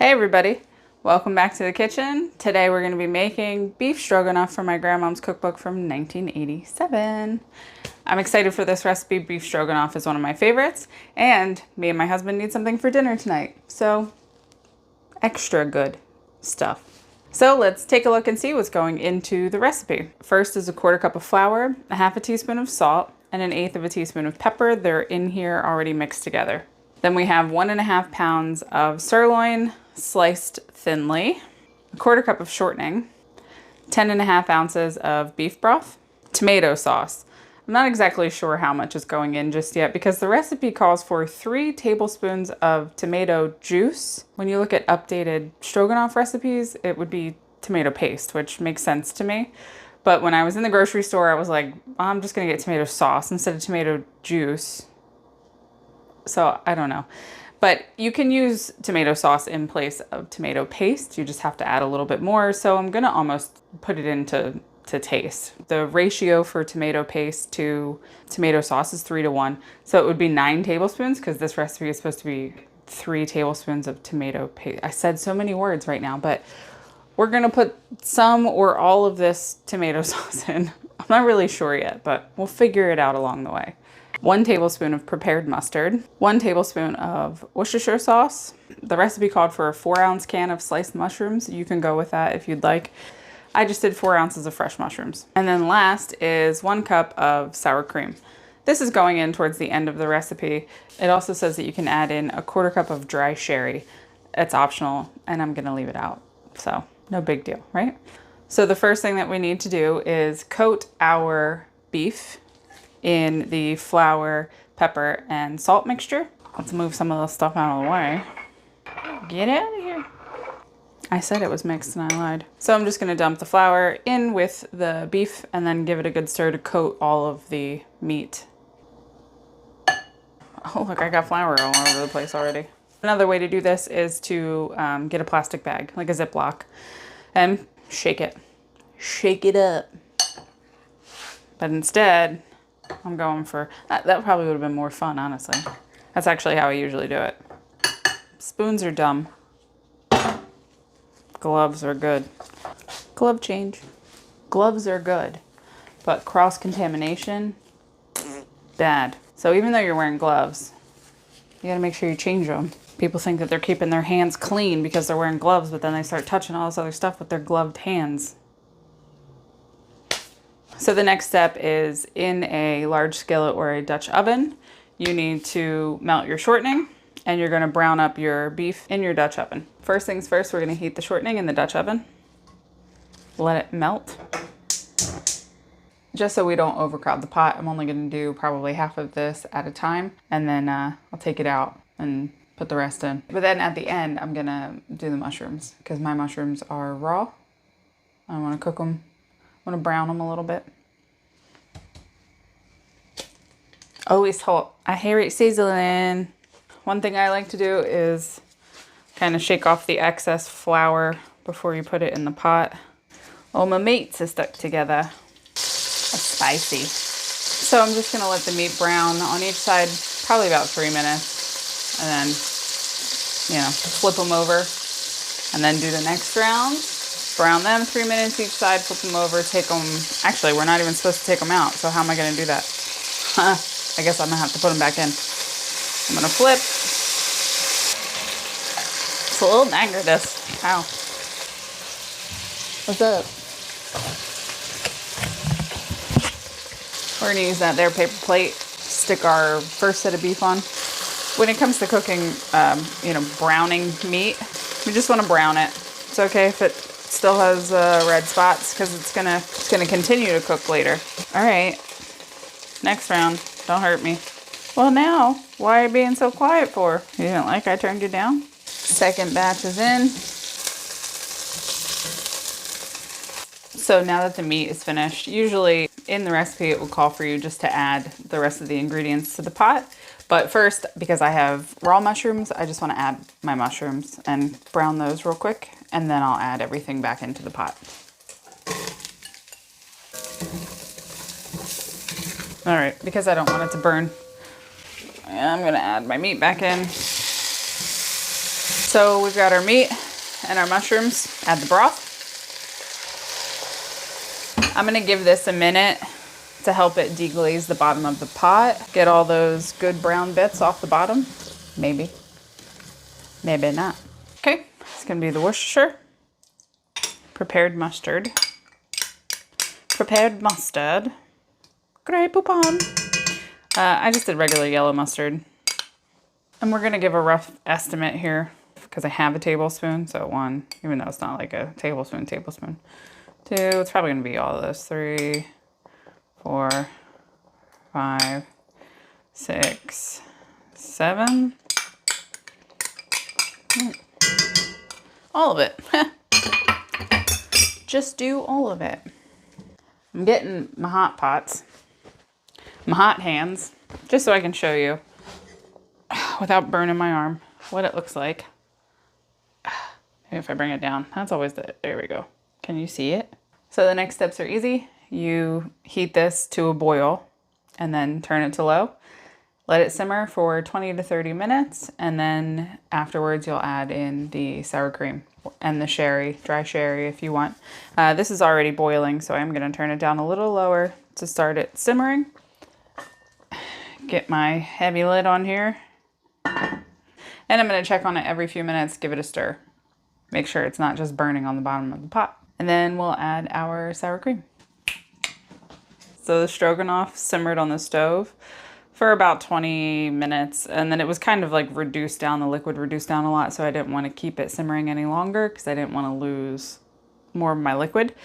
Hey everybody, welcome back to the kitchen. Today we're going to be making beef stroganoff from my grandmom's cookbook from 1987. I'm excited for this recipe. Beef stroganoff is one of my favorites, and me and my husband need something for dinner tonight, so extra good stuff. So let's take a look and see what's going into the recipe. First is a 1/4 cup of flour, a 1/2 teaspoon of salt, and 1/8 teaspoon of pepper. They're in here already mixed together. Then we have 1½ pounds of sirloin, sliced thinly, a 1/4 cup of shortening, 10½ ounces of beef broth, tomato sauce. I'm not exactly sure how much is going in just yet because the recipe calls for 3 tablespoons of tomato juice. When you look at updated stroganoff recipes, it would be tomato paste, which makes sense to me. But when I was in the grocery store, I was like, I'm just gonna get tomato sauce instead of tomato juice. So I don't know. But you can use tomato sauce in place of tomato paste. You just have to add a little bit more. So I'm gonna almost put it into taste. The ratio for tomato paste to tomato sauce is 3:1. So it would be 9 tablespoons because this recipe is supposed to be 3 tablespoons of tomato paste. I said so many words right now, but we're gonna put some or all of this tomato sauce in. I'm not really sure yet, but we'll figure it out along the way. 1 tablespoon of prepared mustard, 1 tablespoon of Worcestershire sauce. The recipe called for a 4-ounce can of sliced mushrooms. You can go with that if you'd like. I just did 4 ounces of fresh mushrooms. And then last is 1 cup of sour cream. This is going in towards the end of the recipe. It also says that you can add in a 1/4 cup of dry sherry. It's optional, and I'm gonna leave it out. So no big deal, right? So the first thing that we need to do is coat our beef in the flour, pepper, and salt mixture. Let's move some of the stuff out of the way. Get out of here. I said it was mixed and I lied. So I'm just gonna dump the flour in with the beef and then give it a good stir to coat all of the meat. Oh look, I got flour all over the place already. Another way to do this is to get a plastic bag, like a Ziploc, and shake it. Shake it up. But instead, I'm going for, that probably would have been more fun, honestly. That's actually how I usually do it. Spoons are dumb. Gloves are good. Glove change. Gloves are good, but cross-contamination, bad. So even though you're wearing gloves, you gotta make sure you change them. People think that they're keeping their hands clean because they're wearing gloves, but then they start touching all this other stuff with their gloved hands. So the next step is in a large skillet or a Dutch oven, you need to melt your shortening and you're gonna brown up your beef in your Dutch oven. First things first, we're gonna heat the shortening in the Dutch oven. Let it melt. Just so we don't overcrowd the pot, I'm only gonna do probably half of this at a time, and then I'll take it out and put the rest in. But then at the end, I'm gonna do the mushrooms because my mushrooms are raw. I wanna cook them. I want to brown them a little bit. Always hot. I hate sizzling. One thing I like to do is kind of shake off the excess flour before you put it in the pot. Oh, my meats are stuck together. That's spicy. So I'm just going to let the meat brown on each side, probably about 3 minutes. And then, you know, flip them over and then do the next round. Brown them 3 minutes each side, flip them over, take them. Actually, we're not even supposed to take them out, so how am I going to do that? I guess I'm going to have to put them back in. I'm going to flip. It's a little dagger, this. Ow. What's up? We're going to use that there paper plate, stick our first set of beef on. When it comes to cooking, you know, browning meat, we just want to brown it. It's okay if it still has red spots because it's gonna continue to cook later. All right, next round. Don't hurt me. Well, now why are you being so quiet for? You didn't like I turned you down? Second batch is in. So now that the meat is finished, usually in the recipe it will call for you just to add the rest of the ingredients to the pot. But first, because I have raw mushrooms, I just want to add my mushrooms and brown those real quick, and then I'll add everything back into the pot. All right, because I don't want it to burn, I'm gonna add my meat back in. So we've got our meat and our mushrooms. Add the broth. I'm gonna give this a minute to help it deglaze the bottom of the pot. Get all those good brown bits off the bottom. Maybe, maybe not. Okay, it's gonna be the Worcestershire. Prepared mustard. Prepared mustard. Grey Poupon. I just did regular yellow mustard. And we're gonna give a rough estimate here because I have a tablespoon. So 1, even though it's not like a tablespoon. 2, it's probably gonna be all of those. 3, 4, 5, 6, 7. All of it. Just do all of it. I'm getting my hot pots, my hot hands, just so I can show you without burning my arm what it looks like. Maybe if I bring it down, that's always there we go. Can you see it? So the next steps are easy. You heat this to a boil and then turn it to low. Let it simmer for 20 to 30 minutes. And then afterwards you'll add in the sour cream and the sherry, dry sherry if you want. This is already boiling, so I'm gonna turn it down a little lower to start it simmering. Get my heavy lid on here. And I'm gonna check on it every few minutes, give it a stir. Make sure it's not just burning on the bottom of the pot. And then we'll add our sour cream. So the stroganoff simmered on the stove for about 20 minutes, and then it was kind of like reduced down, the liquid reduced down a lot, so I didn't want to keep it simmering any longer because I didn't want to lose more of my liquid.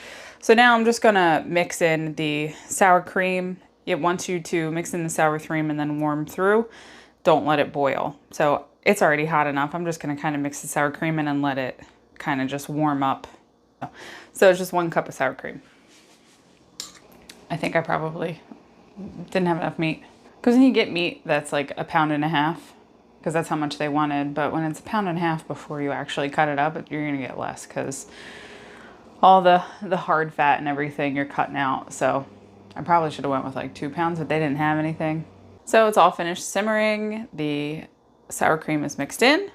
So now I'm just gonna mix in the sour cream. It wants you to mix in the sour cream and then warm through. Don't let it boil. So it's already hot enough. I'm just gonna kind of mix the sour cream in and let it kind of just warm up. So it's just 1 cup of sour cream. I think I probably didn't have enough meat. Because when you get meat that's like 1.5 pounds, because that's how much they wanted, but when it's 1.5 pounds before you actually cut it up, you're gonna get less because all the hard fat and everything you're cutting out. So I probably should have went with like 2 pounds, but they didn't have anything. So it's all finished simmering. The sour cream is mixed in.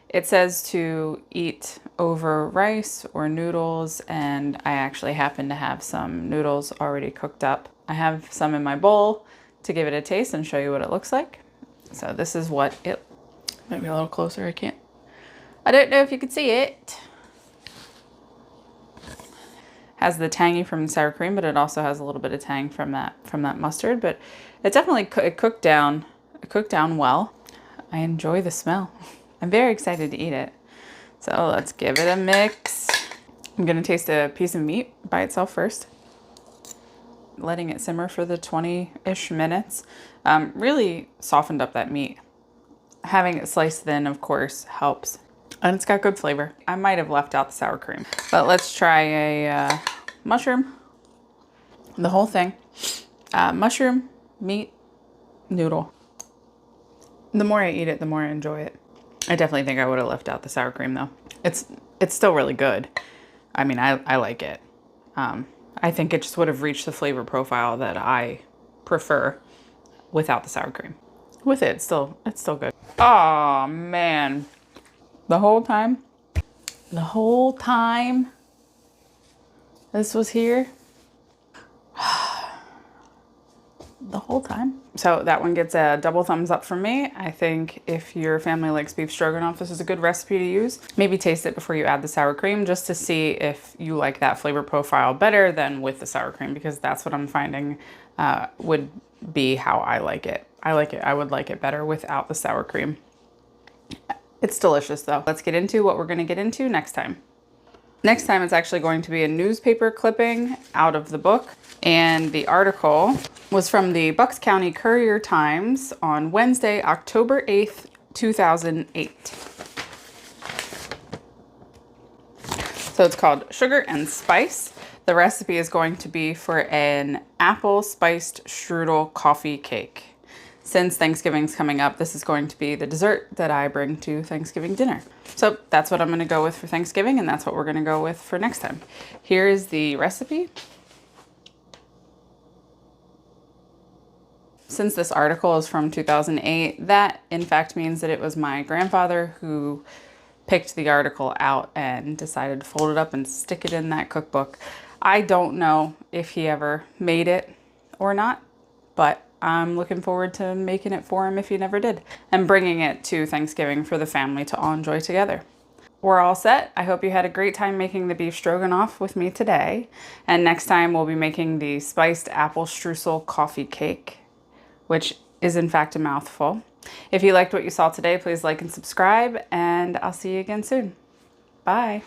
It says to eat over rice or noodles, and I actually happen to have some noodles already cooked up. I have some in my bowl to give it a taste and show you what it looks like. So this is what it, maybe a little closer, I don't know if you can see it. Has the tangy from the sour cream, but it also has a little bit of tang from that mustard, but it definitely cooked down well. I enjoy the smell. I'm very excited to eat it. So let's give it a mix. I'm gonna taste a piece of meat by itself first. Letting it simmer for the 20-ish minutes really softened up that meat. Having it sliced thin, of course, helps. And it's got good flavor. I might have left out the sour cream, but let's try a mushroom. The whole thing. Mushroom, meat, noodle. The more I eat it, the more I enjoy it. I definitely think I would have left out the sour cream though. It's still really good. I mean, I like it. I think it just would have reached the flavor profile that I prefer without the sour cream. With it, it's still good. Oh man, the whole time this was here, the whole time. So that one gets a double thumbs up from me. I think if your family likes beef stroganoff, this is a good recipe to use. Maybe taste it before you add the sour cream just to see if you like that flavor profile better than with the sour cream, because that's what I'm finding would be how I like it. I would like it better without the sour cream. It's delicious though. Let's get into what we're gonna get into next time. Next time it's actually going to be a newspaper clipping out of the book, and the article was from the Bucks County Courier-Times on Wednesday, October 8th, 2008. So it's called Sugar and Spice. The recipe is going to be for an apple spiced strudel coffee cake. Since Thanksgiving's coming up, this is going to be the dessert that I bring to Thanksgiving dinner. So that's what I'm gonna go with for Thanksgiving, and that's what we're gonna go with for next time. Here is the recipe. Since this article is from 2008, that in fact means that it was my grandfather who picked the article out and decided to fold it up and stick it in that cookbook. I don't know if he ever made it or not, but I'm looking forward to making it for him if he never did, and bringing it to Thanksgiving for the family to all enjoy together. We're all set. I hope you had a great time making the beef stroganoff with me today. And next time we'll be making the spiced apple streusel coffee cake, which is in fact a mouthful. If you liked what you saw today, please like and subscribe, and I'll see you again soon. Bye.